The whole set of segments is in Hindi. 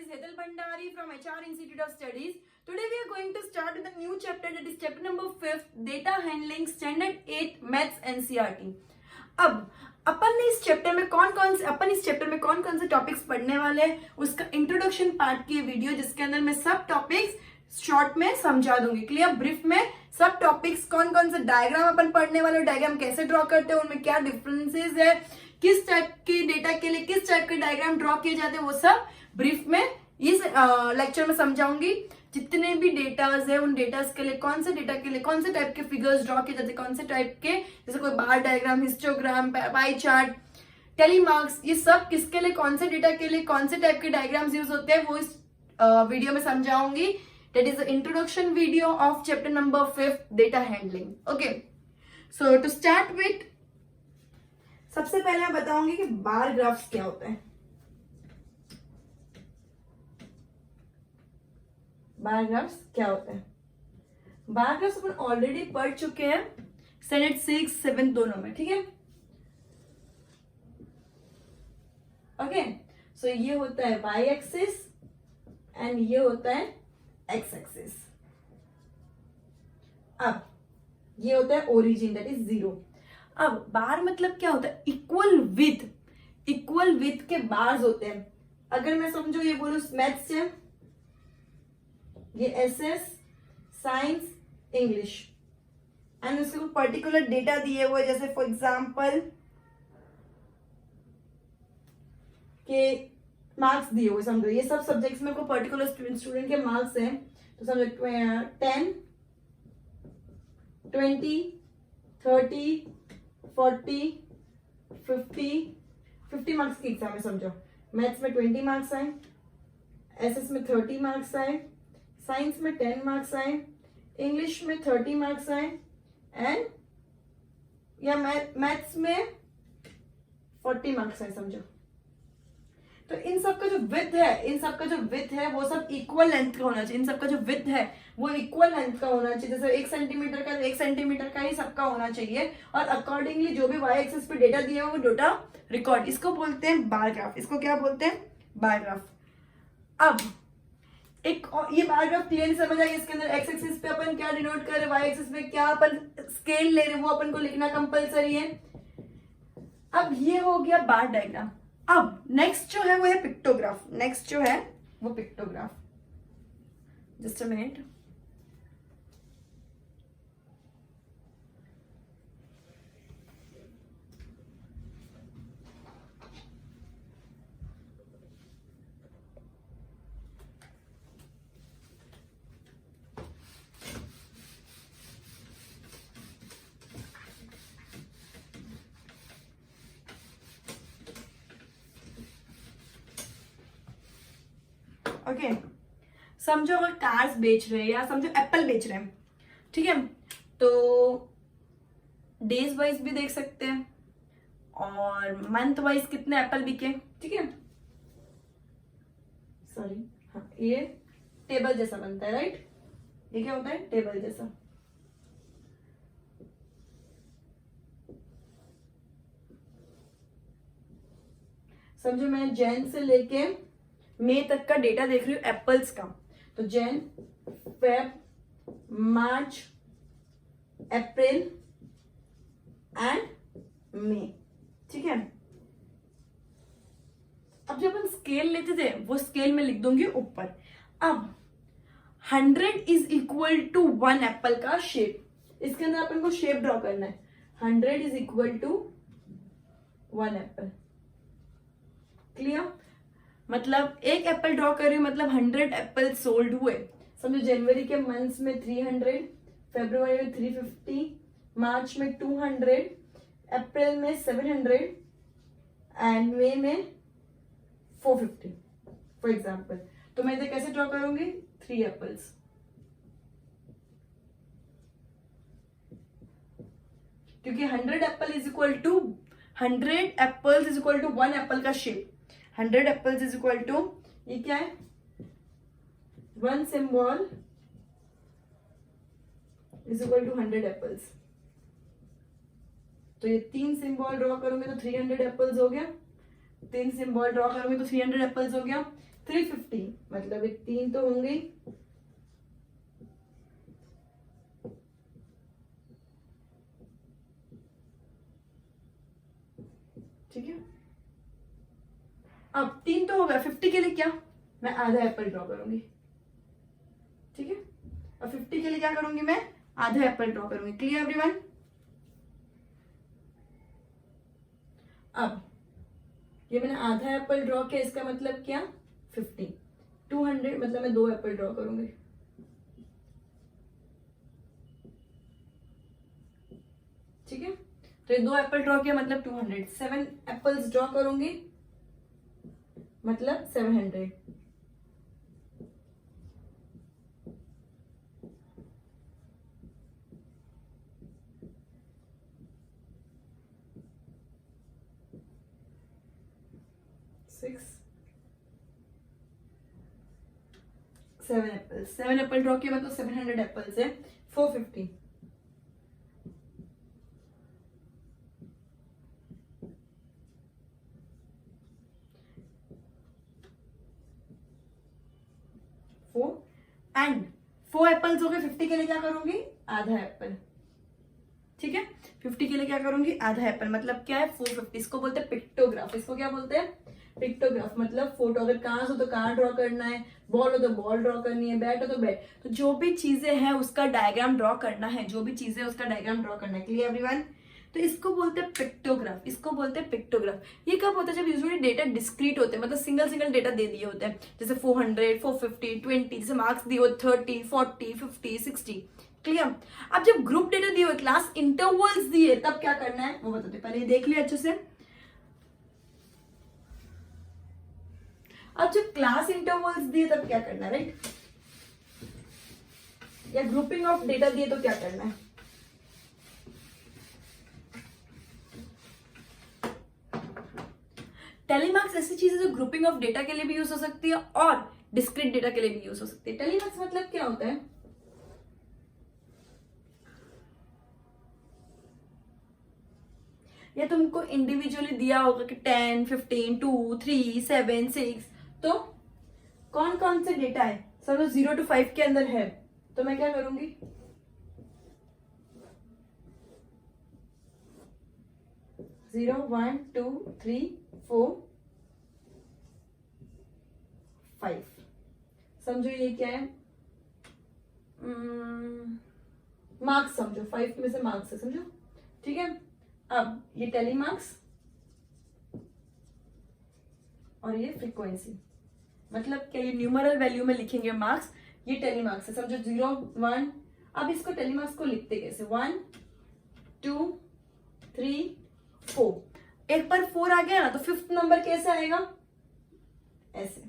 Hetal Bhandari from HR Institute of Studies. Today we are going to start with a new chapter, that is chapter number 5, Data Handling, Standard 8 Maths NCERT. अब अपन इस चैप्टर में कौन कौन से टॉपिक्स पढ़ने वाले हैं, उसका इंट्रोडक्शन पार्ट की वीडियो जिसके अंदर मैं सब टॉपिक्स शॉर्ट में समझा दूंगी। क्लियर? ब्रीफ में सब टॉपिक्स कौन कौन से डायग्राम अपन पढ़ने वाले, डायग्राम कैसे ड्रॉ करते हैं, उनमें क्या डिफरेंसेस है, किस टाइप के डेटा के लिए किस टाइप के डायग्राम ड्रॉ किए जाते हैं, वो सब ब्रीफ में इस लेक्चर में समझाऊंगी। जितने भी डेटाज है उन डेटाज के लिए कौन से डेटा के लिए कौन से टाइप के फिगर्स ड्रॉ किए जाते हैं, कौन से टाइप के, जैसे कोई bar diagram, histogram, pie chart, tally marks, ये सब किसके लिए, कौन से डेटा के लिए कौन से टाइप के डायग्राम्स यूज होते हैं, वो इस वीडियो में समझाऊंगी। That is the introduction video of chapter number 5, data handling. Okay, so to start with, सबसे पहले मैं बताऊंगी कि बार ग्राफ्स क्या होता है। बार ग्राफ्स क्या होता है? बार ग्राफ्स अपन ऑलरेडी पढ़ चुके हैं स्टैंडर्ड 6, 7 दोनों में, ठीक है। ओके, सो ये होता है y एक्सिस एंड ये होता है x एक्सिस। अब ये होता है ओरिजिन, दैट इज 0। अब बार मतलब क्या होता है? इक्वल विथ के बार्स होते हैं। अगर मैं समझो ये बोलूं मैथ्स से, ये एसएस, साइंस, इंग्लिश, एंड उसके कुछ पर्टिकुलर डेटा दिए हुए, जैसे फॉर एग्जांपल के मार्क्स दिए हुए, समझो ये सब सब्जेक्ट्स में कोई पर्टिकुलर स्टूडेंट के मार्क्स हैं, तो समझो 10, 20, 30, 40, 50 मार्क्स की एग्जाम है। समझो मैथ्स में 20 मार्क्स आए, एसएस में 30 मार्क्स आए, साइंस में 10 मार्क्स आए, इंग्लिश में 30 मार्क्स आए, एंड या मैथ्स में 40 मार्क्स आए, समझो। तो इन सब का जो विथ है वो सब इक्वल लेंथ का होना चाहिए। इन सब का जो विथ है वो इक्वल लेंथ का होना चाहिए। जैसे 1 सेंटीमीटर का 1 सेंटीमीटर का ही सबका होना चाहिए, और अकॉर्डिंगली जो भी y एक्सिस पे डेटा दिया है वो डेटा रिकॉर्ड, इसको बोलते हैं बार ग्राफ। इसको क्या बोलते हैं? Bar graph. अब एक ये बार ग्राफ क्लियरली समझ आएगा। इसके अंदर x एक्सिस पे अपन क्या डिनोट कर रहे हैं, y एक्सिस पे क्या अपन स्केल ले रहे हैं, वो अपन को लिखना कंपलसरी है। अब ये हो गया बार डायग्राम। अब नेक्स्ट जो है वो है pictograph. Just a minute. Okay, समझो अगर कार्स बेच रहे हैं या समझो एप्पल बेच रहे हैं, ठीक है, तो डेज वाइज भी देख सकते हैं और मंथ वाइज कितने एप्पल बिके, ठीक है। सॉरी, हाँ, ये टेबल जैसा बनता है, राइट? ये क्या होता है? टेबल जैसा। समझो मैं जैन से लेके मई तक का डेटा देख रही हूँ एप्पल्स का, तो Jan, Feb, March, April and May, ठीक है। अब जब हम स्केल लेते थे वो स्केल में लिख दूंगी ऊपर। अब 100 इज इक्वल टू 1 एप्पल का शेप। इसके अंदर अपन को शेप ड्रॉ करना है। 100 is equal to 1 apple. Clear? मतलब एक एप्पल ड्रॉ कर रही हूं, मतलब 100 एप्पल सोल्ड हुए। समझो जनवरी के मंथ्स में 300, फरवरी में 350, मार्च में 200, अप्रैल में 700 एंड मई में 450 फॉर एग्जाम्पल। तो मैं इसे कैसे ड्रॉ करूंगी? 3 एप्पल्स। क्योंकि 100 apple is equal to 100 apples is equal to 1 apple का shape. 100 apples is equal to, ये क्या है? 1 symbol is equal to 100 apples. तो ये 3 सिंबल ड्रॉ करूंगे तो 300 एप्पल्स हो गया। 3 सिंबल ड्रॉ करूंगे तो 300 एप्पल्स हो गया। 350 मतलब ये 3 तो होंगे, ठीक है। अब 3 तो हो गया, 50 के लिए क्या, मैं आधा एप्पल ड्रॉ करूंगी, ठीक है। अब 50 के लिए क्या करूंगी, मैं आधा एप्पल ड्रॉ करूंगी। Clear everyone. अब ये मैंने आधा एप्पल ड्रॉ किया, इसका मतलब क्या, 50, 200 मतलब मैं 2 एप्पल ड्रॉ करूंगी, ठीक है। तो ये 2 एप्पल ड्रॉ किया मतलब 200, 7 एप्पल्स ड्रॉ करूंगी मतलब 700, सेवन एप्पल, 7 एप्पल ड्रॉ किया मतलब 700 एप्पल्स है, 450, एंड 4 एप्पल्स हो गए। 50 के लिए क्या करूंगी, आधा एप्पल, ठीक है। 50 के लिए क्या करूंगी, आधा एप्पल मतलब क्या है, 450। इसको बोलते हैं पिक्टोग्राफ, इसको क्या बोलते हैं, पिक्टोग्राफ। मतलब फोटो, अगर कार्स हो तो कार ड्रॉ करना है, बॉल हो तो बॉल ड्रॉ करनी है, बैट हो तो बैट, तो जो भी चीजें हैं उसका डायग्राम ड्रॉ करना है, जो भी चीजें उसका डायग्राम ड्रॉ करना है। Clear everyone. तो इसको बोलते हैं पिक्टोग्राफ, इसको बोलते हैं पिक्टोग्राफ। ये कब होता है, जब यूजुअली डेटा डिस्क्रीट होते हैं, मतलब सिंगल सिंगल डेटा दे दिए होते हैं, जैसे 400, 450, 20, जैसे मार्क्स दिए होते 30, 40, 50, 60। क्लियर। अब जब ग्रुप डेटा दिए हुए, क्लास इंटरवल्स दिए, तब क्या करना है वो बताते। पहले देख लिया अच्छे से। अब जब क्लास इंटरवल्स दिए तब क्या करना है, राइट, या ग्रुपिंग ऑफ डेटा दिए तो क्या करना है। टेलीमार्क्स ऐसी चीज है जो ग्रुपिंग ऑफ डेटा के लिए भी यूज हो सकती है और डिस्क्रीट डेटा के लिए भी यूज हो सकती है। टेलीमार्क्स मतलब क्या होता है, या तुमको इंडिविजुअली दिया होगा कि 10, 15, 2, 3, 7, 6, तो कौन कौन से डेटा है, समझो 0 to 5 के अंदर है, तो मैं क्या करूंगी, 0, 1, 2, 3, 4, 5। समझो ये क्या है, मार्क्स समझो, 5 में से मार्क्स है, समझो, ठीक है। अब ये टेलीमार्क्स और ये फ्रीक्वेंसी, मतलब क्या, ये न्यूमरल वैल्यू में लिखेंगे मार्क्स, ये टेलीमार्क्स है, समझो 0, 1। अब इसको टेलीमार्क्स को लिखते कैसे, 1, 2, 3, 4। एक बार 4 आ गया ना तो 5th नंबर कैसे आएगा, ऐसे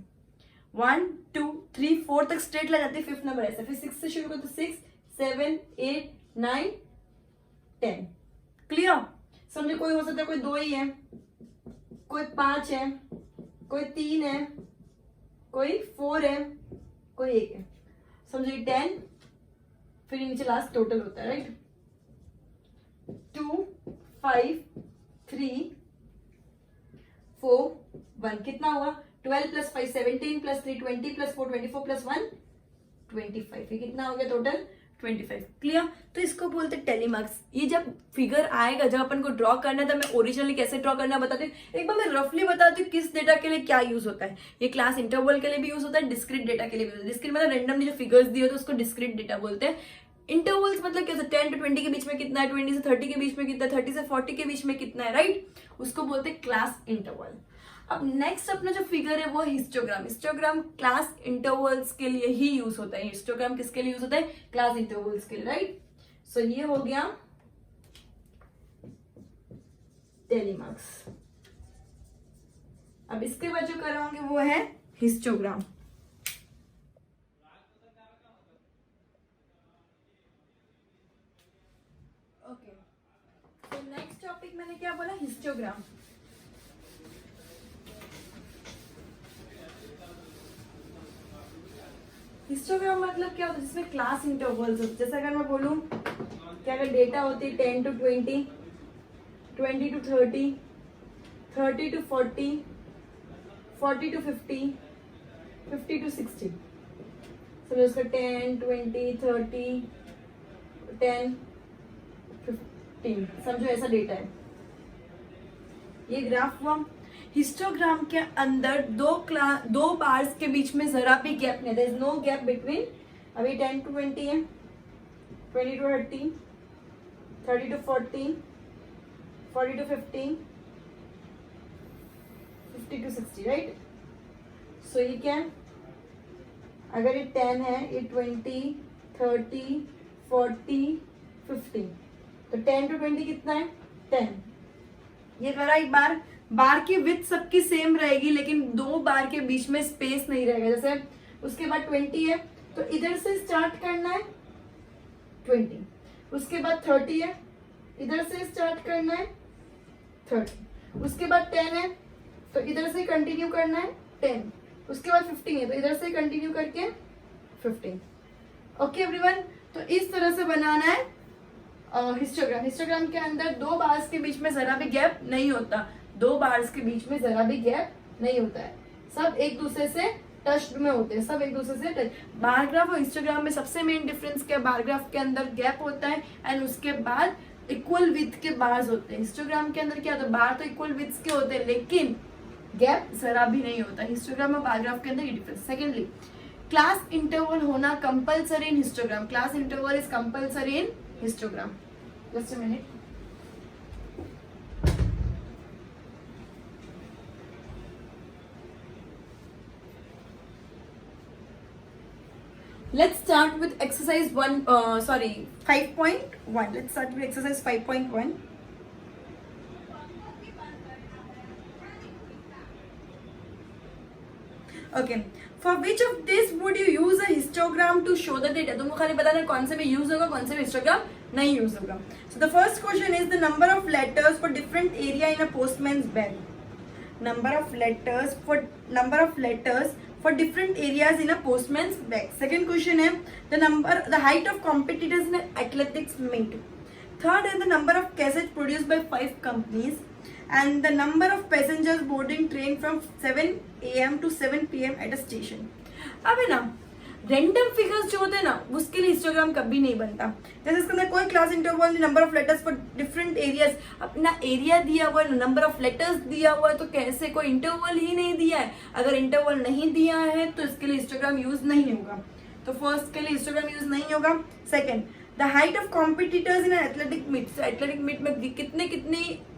1, 2, 3, 4 तक स्ट्रेट लग जाती है, 5th नंबर ऐसे, फिर 6 से शुरू करो तो 6, 7, 8, 9, 10। क्लियर। समझे, कोई हो सकता है कोई 2 ही है, कोई 5 है, कोई 3 है, कोई 4 है, कोई 1 है। समझो 10, फिर नीचे लास्ट टोटल होता है, राइट, 2, 5, 3, 4, 1, कितना हुआ, 12 + 5 17 + 3 20 + 4 24 + 1 25। ये कितना हो गया टोटल, 25। क्लियर। तो इसको बोलते हैं टेलीमार्क्स। ये जब फिगर आएगा, जब अपन को ड्रॉ करना है, तो मैं ओरिजिनली कैसे ड्रॉ करना है बताती हूँ। एक बार मैं रफली बताती हूँ किस डेटा के लिए क्या यूज होता है। ये क्लास इंटरवल के लिए भी यूज होता है, डिस्क्रीट डेटा के लिए भी होता है। डिस्क्रीट मतलब रेंडमली जो फिगर्स दिए होते हैं उसको डिस्क्रीट डेटा बोलते हैं। इंटरवल्स मतलब क्या, 10 to 20 के बीच में कितना है, 20 से 30 के बीच में कितना है, 30 से 40 के बीच में कितना है, राइट, उसको बोलते हैं क्लास इंटरवल। अब नेक्स्ट अपना जो फिगर है वो हिस्टोग्राम। हिस्टोग्राम क्लास इंटरवल्स के लिए ही यूज होता है। हिस्टोग्राम किसके लिए यूज होता है, क्लास इंटरवल्स के लिए, राइट। सो ये हो गया टेलीमार्क्स। अब इसके बाद जो कराओगे वो है हिस्टोग्राम। ओके, तो नेक्स्ट टॉपिक मैंने क्या बोला, हिस्टोग्राम। हिस्टोग्राम मतलब क्या होता है, जिसमें क्लास इंटरवल्स होते, जैसे अगर मैं बोलूं कि अगर डेटा होती है 10 to 20, 20 to 30, 30 to 40, 40 to 50, 50 to 60, समझो उसका 10, 20, 30, 10, 15, समझो ऐसा डेटा है। ये ग्राफ हुआ। हिस्टोग्राम के अंदर दो बार्स के बीच में जरा भी गैप नहीं, there is no gap between, अभी 10 to 20 है, 20 to 30, 30 to 40, 40 to 50, 50 to 60, right. सो ये क्या है, अगर ये 10 है, ये 20, 30, 40, 50, तो 10 to 20 कितना है, 10। ये करा एक बार की विड्थ सबकी सेम रहेगी, लेकिन दो बार के बीच में स्पेस नहीं रहेगा। जैसे उसके बाद 20 है, तो इधर से स्टार्ट करना है 20, उसके बाद 30 है, इधर से स्टार्ट करना है 30, उसके बाद 10 है, तो इधर से कंटिन्यू करना है 10, उसके बाद 15 है, तो इधर से कंटिन्यू करके 15। ओके एवरीवन, तो इस तरह से बनाना है हिस्टोग्राम। हिस्टोग्राम के अंदर दो बार्स के बीच में जरा भी गैप नहीं होता, दो बार्स के बीच में जरा भी गैप नहीं होता है, सब एक दूसरे से टच में होते हैं, सब एक दूसरे से टच। बार ग्राफ और हिस्टोग्राम में सबसे मेन डिफरेंस क्या है, बार ग्राफ के अंदर गैप होता है एंड उसके बाद इक्वल विड्थ के बार्स होते हैं। हिस्टोग्राम के अंदर क्या होता है, बार तो इक्वल विड्थ के होते हैं लेकिन गैप जरा भी नहीं होता। हिस्टोग्राम और बार ग्राफ के अंदर ये डिफरेंस। सेकेंडली, क्लास इंटरवल होना compulsory in histogram, class interval is compulsory in histogram. Just a minute. Let's start with exercise 5.1. Let's start with exercise 5.1. Okay. For which of this would you use a histogram to show the data? तुमको खाली बताना है कौन से में यूज होगा, कौन से में हिस्टोग्राम नहीं यूज होगा। So the first question is the number of letters for different area in a postman's bag. Number of letters for different areas in a postman's bag. Second question है the height of competitors in an athletics meet. Third is the number of cassettes produced by 5 companies. And the number of passengers boarding train from 7 AM to 7 PM at a station. अब है ना रैंडम फिगर्स जो होते हैं ना उसके लिए हिस्टोग्राम कभी नहीं बनता। जैसे इसके अंदर कोई class interval, number of letters for different areas, अपना एरिया दिया हुआ है, नंबर ऑफ लेटर्स दिया हुआ है, तो कैसे कोई इंटरवल ही नहीं दिया है। अगर इंटरवल नहीं दिया है तो इसके लिए हिस्टोग्राम यूज नहीं होगा। तो फर्स्ट के लिए हिस्टोग्राम यूज नहीं होगा। Second, the height of competitors in athletic meet. Athletic meet में कितने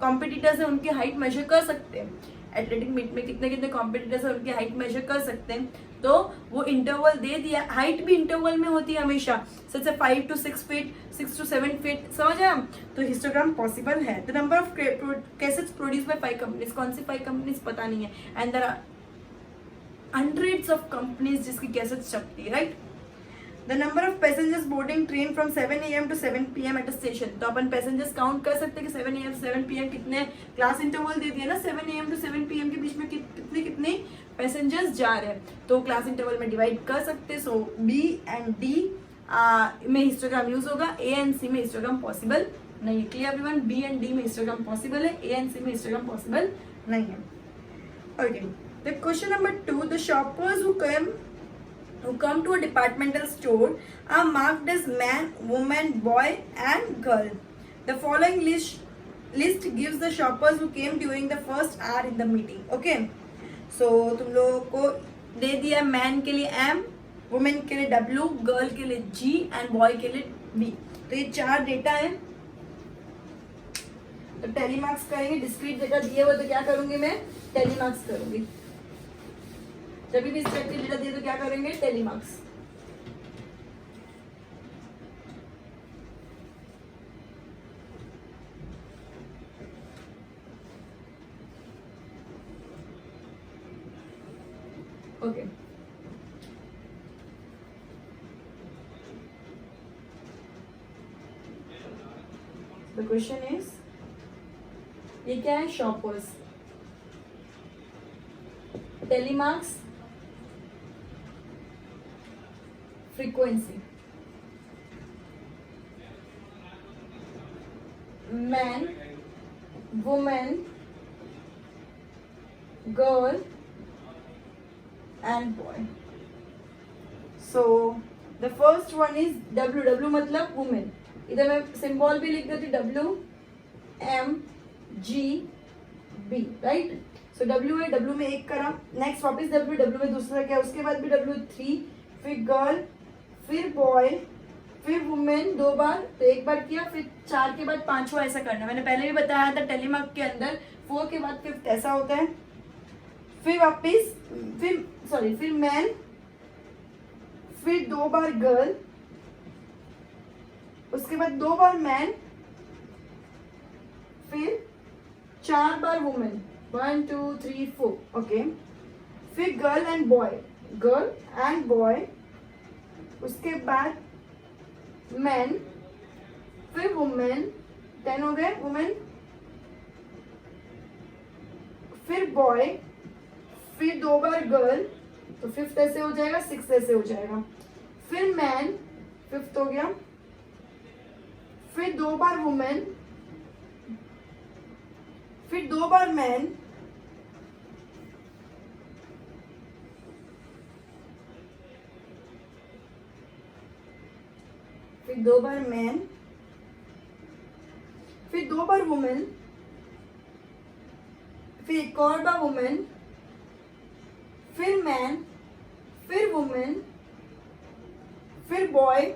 कॉम्पिटिटर्स हैं उनकी हाइट मेजर कर सकते हैं। एथलेटिक मीट में कितने कॉम्पिटिटर्स हैं उनकी हाइट मेजर कर सकते हैं। तो वो इंटरवल दे दिया, हाइट भी इंटरवल में होती है हमेशा, जैसे 5 to 6 feet, 6 to 7 feet, समझ आया। तो हिस्टोग्राम पॉसिबल है। The number of cassettes produce by 5 companies, कौन सी 5 कंपनीज पता नहीं है, and there are hundreds of companies जिसकी कैसेट्स छपती है, right. The number of passengers boarding train from 7 AM to 7 PM at a station. तो अपन पैसेंजर्स काउंट कर सकते हैं कि 7 AM to 7 PM कितने, क्लास इंटरवल दे दिया ना, 7 AM to 7 PM के बीच में कितने पैसेंजर्स जा रहे हैं, तो क्लास इंटरवल में डिवाइड कर सकते हैं। सो B and D में हिस्टोग्राम यूज होगा, A and C में हिस्टोग्राम पॉसिबल नहीं है। Clear everyone, B and D में हिस्टोग्राम पॉसिबल है, A and C में हिस्टोग्राम पॉसिबल नहीं है। Okay, the question number 2, the shoppers who come to a departmental store are marked as man, woman, boy and girl. The following list gives the shoppers who came during the first hour in the meeting. Okay, so तुम लोगों को दे दिया मैन के लिए M, वुमेन के लिए W, गर्ल के लिए G एंड बॉय के लिए B। तो ये 4 डेटा है, तो टेलीमार्क्स करेंगे। डिस्क्रीट डेटा दिए हुए तो क्या करूंगी मैं, टेलीमार्क्स करूंगी। जब भी डिस्ट्रक्टिव डेटा दिए तो क्या करेंगे, telemarks. Okay, the question is, ये क्या है, shoppers, telemarks, frequency, man, woman, girl and boy. So the first one is W. W मतलब woman. इधर मैं सिंबल भी लिख देती W M G B, right. So W है, W में एक करा, नेक्स्ट वापस W, W में दूसरा क्या, उसके बाद भी W 3, फिर गर्ल, फिर बॉय, फिर वुमेन 2 बार, तो 1 बार किया, फिर 4 के बाद 5वां ऐसा करना. मैंने पहले भी बताया था टेलीमार्क के अंदर 4 के बाद 5th ऐसा होता है. फिर वापस फिर मैन, फिर 2 बार गर्ल, उसके बाद 2 बार मैन, फिर 4 बार वुमेन, 1 2 3 4, ओके. फिर गर्ल एंड बॉय, उसके बाद मैन, फिर वुमेन, 10 हो गए वुमेन, फिर बॉय, फिर 2 बार गर्ल, तो 5th ऐसे हो जाएगा, 6th ऐसे हो जाएगा. फिर मैन, 5th हो गया, फिर 2 बार वुमेन, फिर 2 बार मैन, फिर 2 बार मैन, फिर 2 बार वुमेन, फिर एक और बार वुमेन, फिर मैन, फिर वुमेन, फिर बॉय,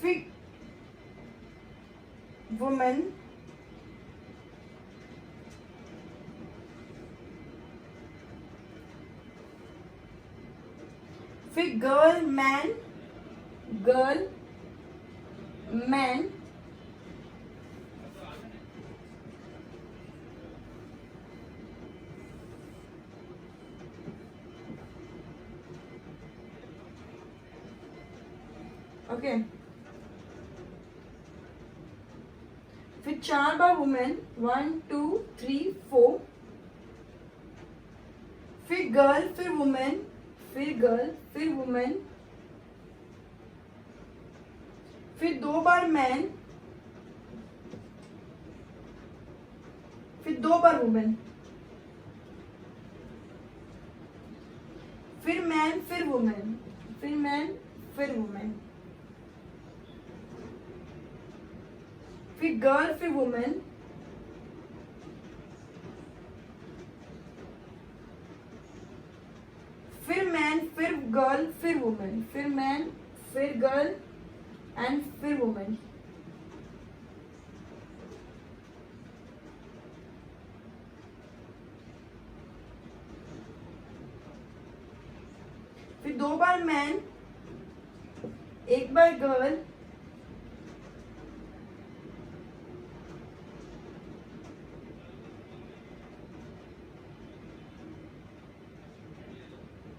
फिर वुमेन, फिर गर्ल मैन, ओके. फिर 4 बार वुमेन, 1 2 3 4, फिर गर्ल, फिर वुमेन, फिर गर्ल, फिर वुमेन, फिर 2 बार मैन, फिर 2 बार वुमेन, फिर मैन, फिर वुमेन, फिर मैन, फिर वुमेन, फिर गर्ल, फिर वुमेन, फिर मैन, फिर गर्ल, फिर वुमेन, फिर मैन, फिर गर्ल एंड फिर वुमेन. फिर 2 बार मैन, 1 बार गर्ल,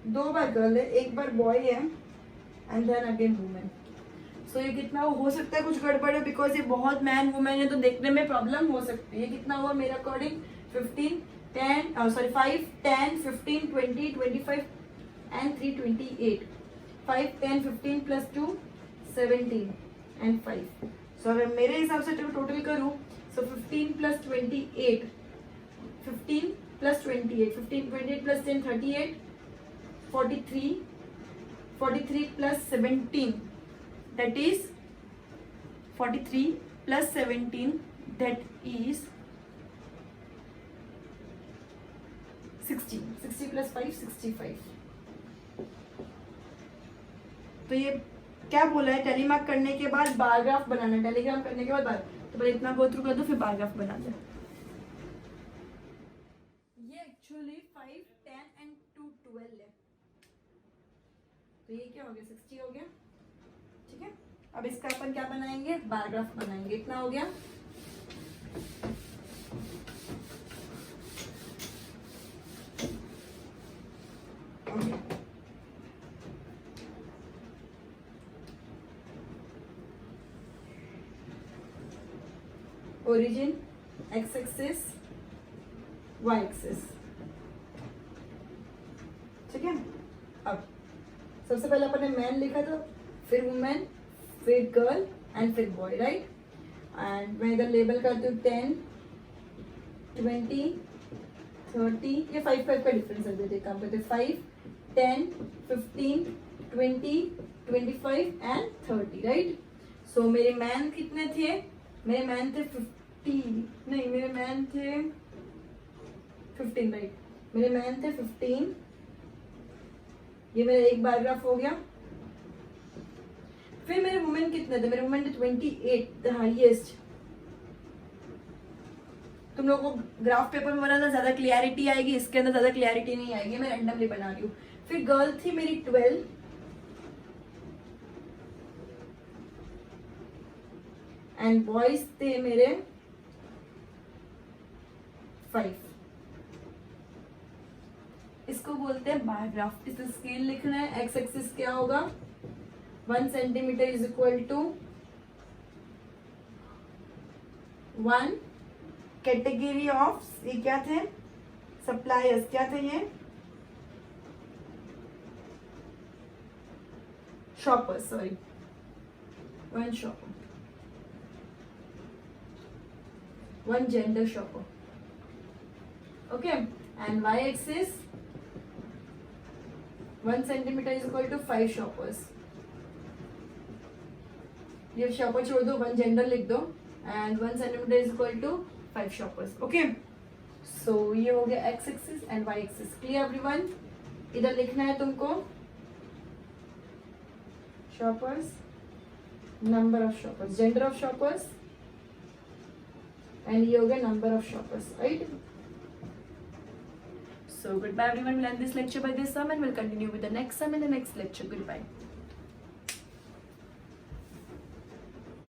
दो बार गर्ल है, 1 बार बॉय है एंड देन अगेन वुमेन. सो ये कितना हो सकता है, कुछ गड़बड़ है बिकॉज ये बहुत मैन वुमेन है तो देखने में प्रॉब्लम हो सकती है. ये कितना हुआ मेरे अकॉर्डिंग 15 10 5 10 15 20 25 एंड 3 28. 5 10 15 plus 2 17 and 5. सो अगर मेरे हिसाब से टोटल करूं सो 15 plus 28, 15 plus 28, 15 28 plus 10 38, 43, 43 plus 17, that is 43 plus 17, that is 60. 60 plus 5 65. तो ये क्या बोला है, टेलीमार्क करने के बाद बार ग्राफ बनाना है, टेलीग्राम करने के बाद बार, तो पहले इतना गो थ्रू कर दो फिर बार ग्राफ बना दो. ये एक्चुअली 5 10 एंड 2 12 है, तो ये क्या हो गया 60 हो गया. ठीक है, अब इसका अपन क्या बनाएंगे, बार ग्राफ बनाएंगे. इतना हो गया. Origin x axis y axis. ठीक है, अब सबसे पहले अपन ने मैन लिखा था, फिर वुमेन, फिर गर्ल एंड फिर बॉय, राइट. एंड मैं इधर लेबल करती हूँ 10 20 30, ये 5 5 का डिफरेंस रख देते, काम करते 5 10 15 20 25 एंड 30, राइट। सो मेरे मैन कितने थे, मेरे मैन थे 50, नहीं मेरे मैन थे 15, राइट, मेरे मैन थे 15, ये मेरा एक बार ग्राफ हो गया। फिर मेरे वुमेन कितने थे, मेरे वुमेन थे 28, द हाईएस्ट। तुम लोगों को ग्राफ पेपर में बनाना ज्यादा क्लियरिटी आएगी, इसके अंदर ज्यादा क्लियरिटी नहीं आएगी, मैं रैंडमली बना रही हूँ। फिर गर्ल थी मेरी 12, एंड बॉयज थे मेरे 5। इसको बोलते हैं बार ग्राफ। इस स्केल लिखना है, एक्स एक्सिस क्या होगा, 1 centimetre is equal to 1 category of, ये क्या थे, सप्लायर्स क्या थे, ये shoppers, sorry 1 shopper, 1 gender shopper, okay. And Y axis 1 centimetre is equal to 5 shoppers, ये शॉपर छोड़ दो, 1 जेंडर लिख दो, and 1 centimetre is equal to 5 shoppers, okay. So ये हो गया X axis and Y axis, clear everyone. इधर लिखना है तुमको shoppers, number of shoppers, gender of shoppers, and ये हो गया number of shoppers, right. So goodbye everyone, we'll end this lecture by this sum and we'll continue with the next sum in the next lecture. Goodbye.